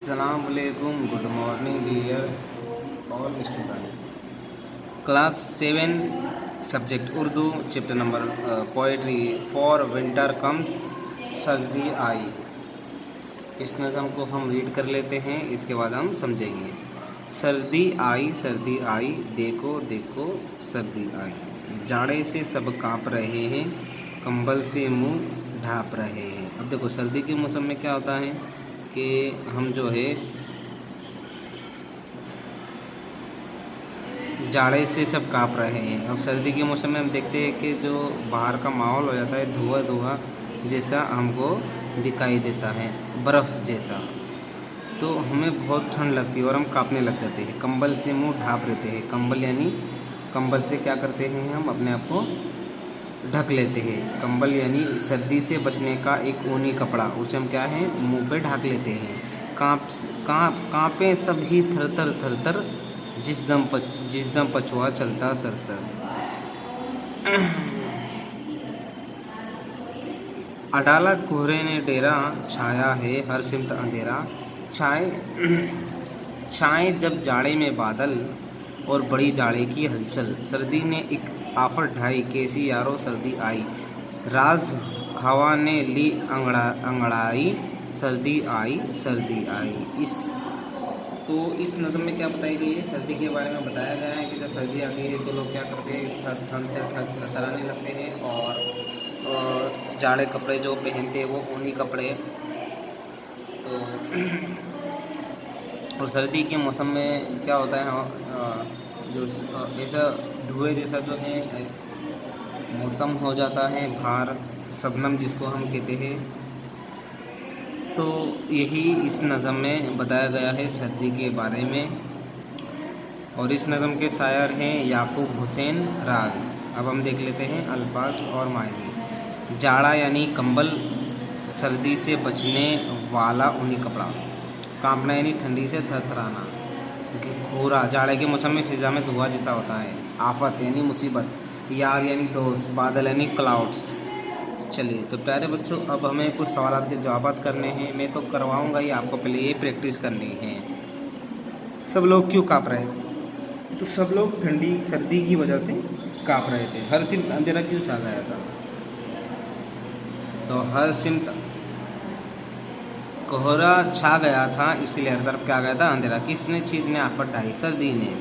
अस्सलाम वालेकुम, good morning dear all student. Class 7 subject Urdu, chapter number poetry for winter comes, सर्दी आई। इस नज़म को हम रीड कर लेते हैं, इसके बाद हम समझेंगे। सर्दी आई, देखो देखो सर्दी आई। जाड़े से सब काँप रहे हैं, कंबल से मुंह ढाँप रहे हैं। अब देखो सर्दी के मौसम में क्या होता है कि हम जो है जाड़े से सब काँप रहे हैं। अब सर्दी के मौसम में हम देखते हैं कि जो बाहर का माहौल हो जाता है धुआं धुआं जैसा हमको दिखाई देता है, बर्फ़ जैसा। तो हमें बहुत ठंड लगती है और हम काँपने लग जाते हैं। कंबल से मुंह ढाँप लेते हैं। कंबल यानी कंबल से क्या करते हैं, हम अपने आप को ढक लेते हैं। कंबल यानी सर्दी से बचने का एक ऊनी कपड़ा, उसे हम क्या है मुंह पे ढक लेते हैं। काँपे सभी थर थर थर थर, जिस दम पछुआ चलता सरसर। अडाला कोहरे ने डेरा, छाया है हर सिमत अंधेरा। छाए जब जाड़े में बादल और बड़ी जाड़े की हलचल। सर्दी ने एक आफत ढाई, कैसी यारो सर्दी आई। राज हवा ने ली अंगड़ाई, सर्दी आई। इस नज़म में क्या बताई गई है, सर्दी के बारे में बताया गया है कि जब सर्दी आती है तो लोग क्या करते हैं, ठंड से थरथराने लगते हैं और जाड़े कपड़े जो पहनते हैं वो ऊनी कपड़े। तो और सर्दी के मौसम में क्या होता है, जो ऐसा धुएं जैसा जो है मौसम हो जाता है, बाहर शबनम जिसको हम कहते हैं। तो यही इस नज़म में बताया गया है सर्दी के बारे में। और इस नज़म के शायर हैं याकूब हुसैन राज। अब हम देख लेते हैं अल्फाज और मायने। जाड़ा यानी कंबल, सर्दी से बचने वाला ऊनी कपड़ा। कांपना यानी ठंडी से थरथराना। घोरा, जाड़े के मौसम में फिज़ा में धुआं जैसा होता है। आफत यानी मुसीबत। यार यानी दोस्त। बादल यानी क्लाउड्स। चलिए तो प्यारे बच्चों, अब हमें कुछ सवाल के जवाब करने हैं। मैं तो करवाऊंगा ही, आपको पहले ये प्रैक्टिस करनी है। सब लोग क्यों काँप रहे थे, तो सब लोग ठंडी सर्दी की वजह से काँप रहे थे। हर सिमत अंधेरा क्यों छा गया था, तो हर सिमत कोहरा छा गया था, इसलिए हर तरफ क्या आ गया था, अंधेरा। किसने चीज़ ने आफत ढाई, सर्दी ने।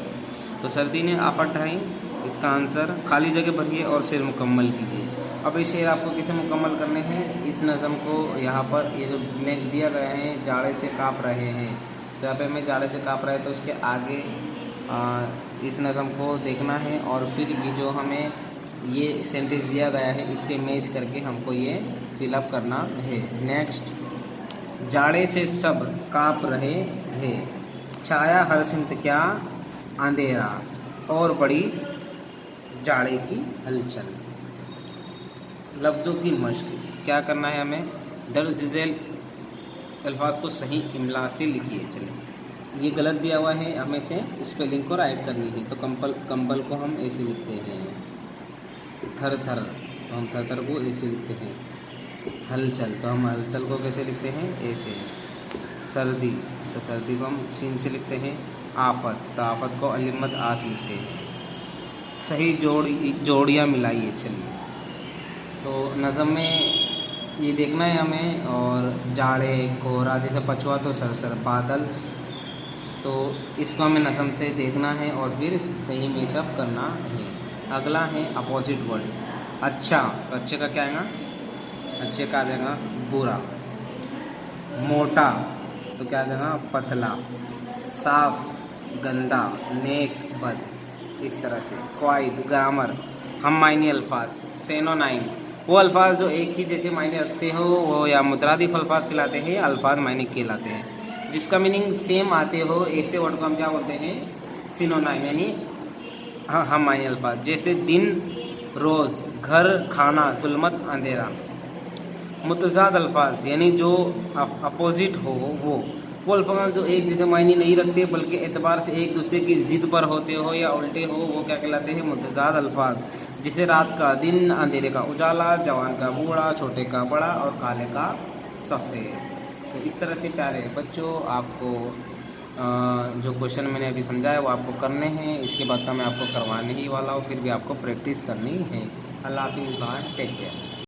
तो सर्दी ने आफत ढाई, इसका आंसर। खाली जगह भरिए और शेर मुकम्मल कीजिए। अब ये शेर आपको कैसे मुकम्मल करने हैं, इस नज़म को यहाँ पर ये जो लिख दिया गया है, जाड़े से काँप रहे हैं, तो यहाँ पे हमें जाड़े से काँप रहे हैं तो उसके आगे इस नज़म को देखना है और फिर ये जो हमें ये सेंटेंस दिया गया है इससे मैच करके हमको ये फिलअप करना है। नेक्स्ट, जाड़े से सब काँप रहे थे, छाया हर सिमत क्या अंधेरा, और बड़ी जाड़े की हलचल। लफ्ज़ों की मश्क, क्या करना है हमें, दर्ज झेल अल्फाज को सही इमला से लिखिए। चलिए, ये गलत दिया हुआ है, हमें से स्पेलिंग को राइट करनी है। तो कंबल को हम ऐसे लिखते हैं, थर थर तो हम थर थर को ऐसे लिखते हैं। हलचल तो हम हलचल को कैसे लिखते हैं, ऐसे। सर्दी तो सर्दी को हम सीन से लिखते हैं। आफत तो आफत को अलिमत आ से लिखते हैं। सही जोड़ियाँ मिलाइए। चलिए, तो नज़म में ये देखना है हमें। और जाड़े, कोहरा जैसे पछुआ तो सरसर, बादल, तो इसको हमें नज़म से देखना है और फिर सही मैचअप करना है। अगला है अपोजिट वर्ड। अच्छा, तो अच्छे का क्या आएगा, अच्छे का आ जाएगा बुरा। मोटा तो क्या आ जाएगा, पतला। साफ, गंदा। नेक, बद। इस तरह से क्वाइद, ग्रामर। हम मायने अल्फाज, सेनोनाइम, वो अल्फाज जो एक ही जैसे मायने रखते हो वो या मुतरादिफ अल्फाज कहलाते हैं, अल्फाज मायने कहलाते हैं। जिसका मीनिंग सेम आते हो ऐसे वर्ड को हम क्या बोलते हैं, सिनोनाइम यानी हम मायने अल्फाज। जैसे दिन, रोज़, घर, खाना, जुल्मत, अंधेरा। मुतज़ाद अल्फाज यानी जो अपोजिट हो वो अल्फाज जो एक जैसे मायने नहीं रखते बल्कि एतबार से एक दूसरे की ज़िद पर होते हो या उल्टे हो, वो क्या कहलाते हैं, मुतज़ाद अल्फाज। जैसे रात का दिन, अंधेरे का उजाला, जवान का बूढ़ा, छोटे का बड़ा और काले का सफ़ेद। तो तो इस तरह से प्यारे बच्चों आपको जो क्वेश्चन मैंने अभी समझाया वो आपको करने हैं। इसके बाद तो मैं आपको करवाने ही वाला हूँ, फिर भी आपको प्रैक्टिस करनी है। अल्लाह हाफिज़, बाय, टेक केयर।